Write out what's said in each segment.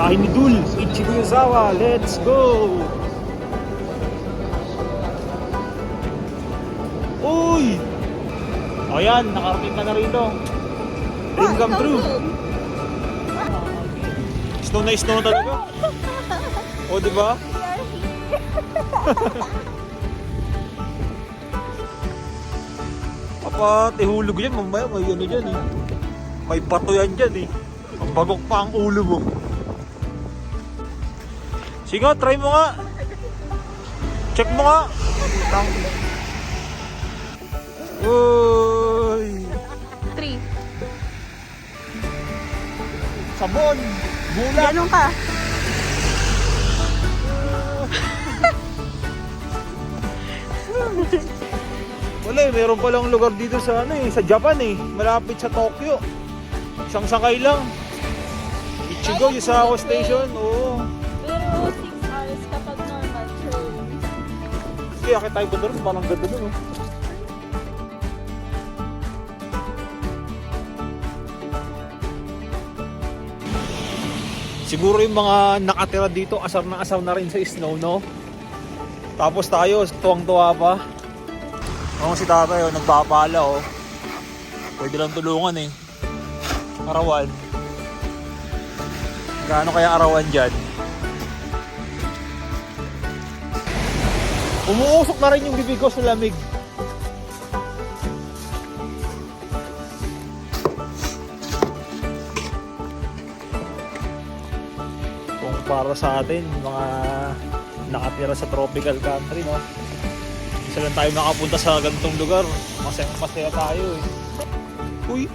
Biyahe ni Dul, Ichigo Yuzawa, let's go! Uy! O yan, nakarating ka na rito. Dream come true. Snow na snow talaga. O, diba? Papa, ihulog yan. Mamaya may ano dyan eh. May bato yan dyan eh. Ang bagok pa ang ulo mo. Sige, try mo nga. Check mo nga. Uy! 3. Sabon! Bulat! Ganun ka. Wala eh, meron palang lugar dito sa ano eh, sa Japan eh. Malapit sa Tokyo. Isang sakay lang. Ichigo, Yuzawa Station. Oo. Pero 6 hours kapag normal train. Kaya akit tayo ba doon? Parang ganda doon oh. Siguro yung mga nakatira dito, asar na rin sa snow, no? Tapos tayo, tuwang-tuwa pa. Ako si tatay, oh, nagpapala, oh. Pwede lang tulungan, eh. Arawan. Gaano kaya arawan dyan? Umuusok na rin yung bibig ko sa lamig. Kung para sa atin, mga nakatira sa tropical country, no? Isa lang tayo makapunta sa ganitong lugar. Masaya tayo eh. Uy!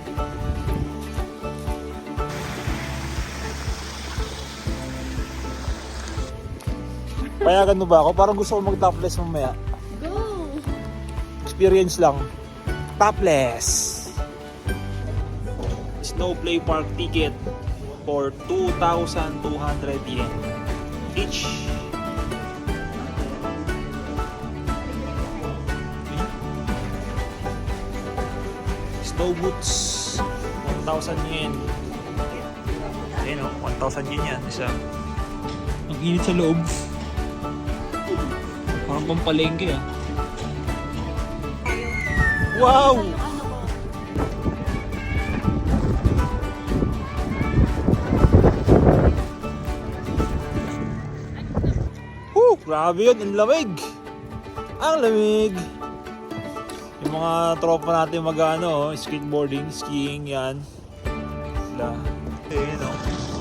Payagan mo ba ako? Parang gusto ko mag-topless mamaya. Go! Experience lang. Topless! Snow Play Park ticket for 2,200 yen each. Snow boots 1,000 yen. Ayan o, 1,000 yen yan isa. Ang init sa loob. Parang pampalengke ah. Wow! Grabe yun, ang lamig! Ang lamig! Yung mga tropa natin mag-ano, skateboarding, skiing, yan. Sila. Eh, no?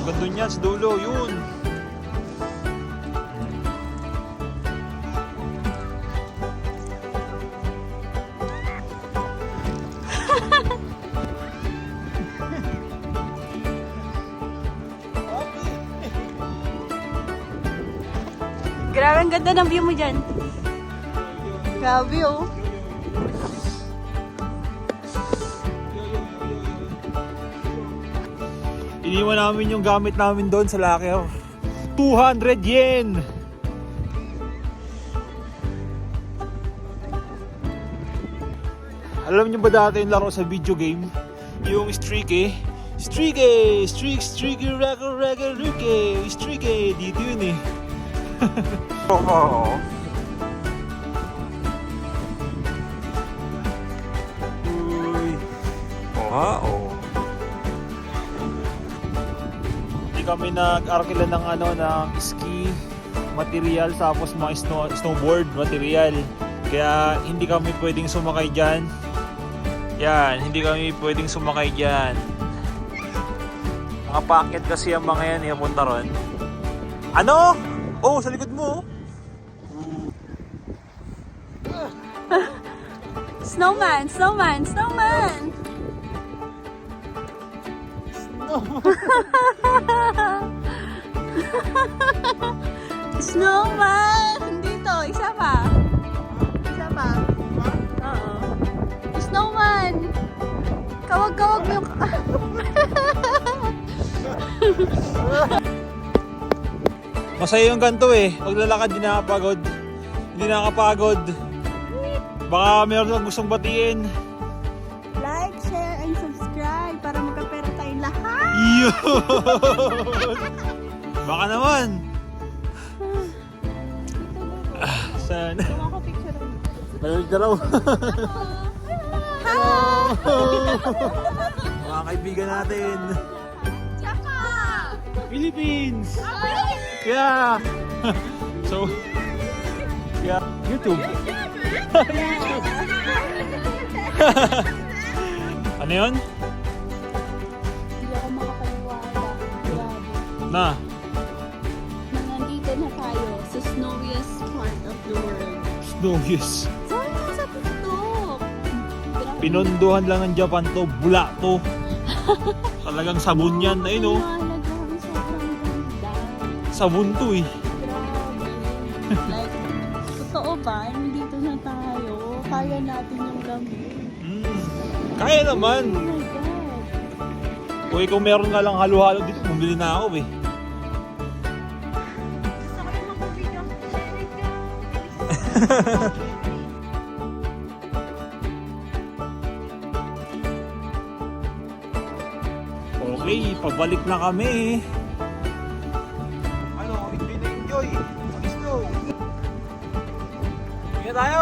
Ganda niya sa dulo, yun! Grabe, ang ganda ng view mo dyan. Grabe oh. Iniwan namin yung gamit namin doon sa Lakeo. 200 yen! Alam niyo ba dati yung laro sa video game? Yung Streaky? Streaky! Streaky! Raka! Streaky! Dito yun eh. Uy. Oh. Hindi kami nag-arkila ng ng ski material tapos mga snowboard material. Kaya hindi kami pwedeng sumakay diyan. Yan, hindi kami pwedeng sumakay diyan. Mga packet kasi ang mga yan, punta ron. Ano? Oh, sa likod mo. Snowman! Snowman! Snowman! Snowman! Dito, isa pa. Isa pa. Oo. Snowman! Kawag-kawag mo yung... Masaya yung ganito eh. Paglalakad, di nakapagod. Hindi nakapagod. Baka meron lang gustong batiin. Like, share, and subscribe para magkapera tayong lahat. Yun! Baka naman. Sana. Ako picture mo. Malamig ka raw. Mga kaibigan natin. Tsaka! Philippines! Yeah! So, yeah, YouTube. YouTube. Ano yun? Hindi ako makapaniwala. Grabe. Na? Nandito na tayo sa snowiest part of the world. Snowiest. Saan ka sa TikTok? Grabe. Pinondohan lang ng Japan to. Bula to. Talagang sabon yan. Ayun oh. Maniwala, grabe, sobrang ganda. Sabon to eh. Grabe. Like, totoo ba? Nandito na tayo. Kaya natin yung lamig. Kaya naman. Oh my God. O ikaw meron nga lang halo-halo dito. Bumili na ako eh. Gusto ko yung mag-video. Okay, pabalik na kami. Ano, enjoy. Let's go. Kaya tayo.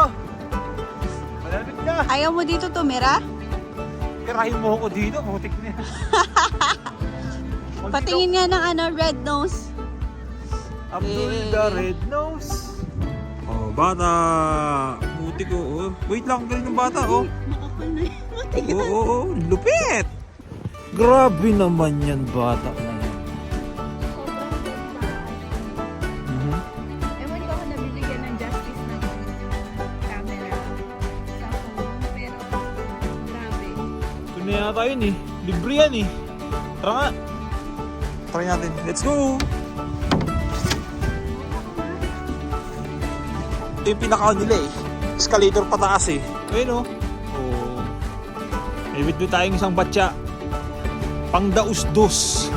Malamig na. Ayaw mo dito tumira? Tirahin mo ako dito. Mutik na yan. Patingin nga ng ano, red nose. Abdul the Red Nose. Oh, bata. Mutik ko. Oh. Wait lang, galing ng bata. Oh. Makapal na yung mati. Oo, lupit. Grabe naman yan, bata na yan. Sobrang ganda. Ewan ko ako nabibigyan ng justice ng camera sa phone. Pero, grabe. Ito na yata yun eh. Libre yan eh. Tara nga. Try natin. Let's go! Ito yung pinaka nila eh. Escalator pataas eh. Ayun oh. Oh. May bit tayong isang batya. Pangdaus-dos.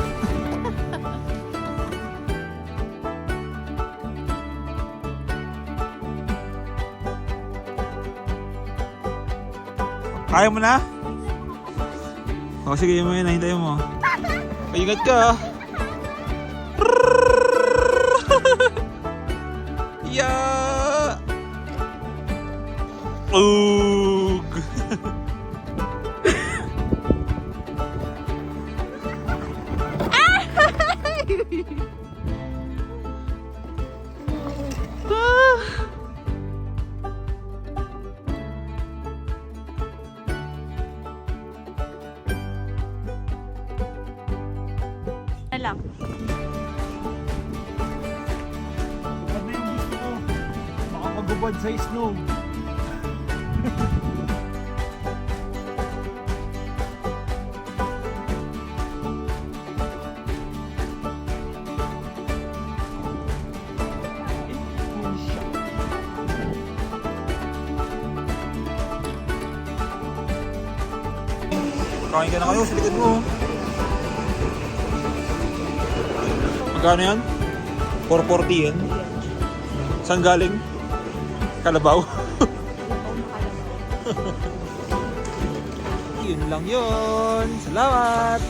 Kaya mo na? O sige, mo yun. Hintayin mo. Ingat ka. Yeah. Ug. Na lang. Ano yung gusto ko? Makapagubad sa snow. Kain ka na kayo sa likod mo. Magkano yan? 440 yan. Saan galing? Kalabaw? Yun lang yun. Salamat!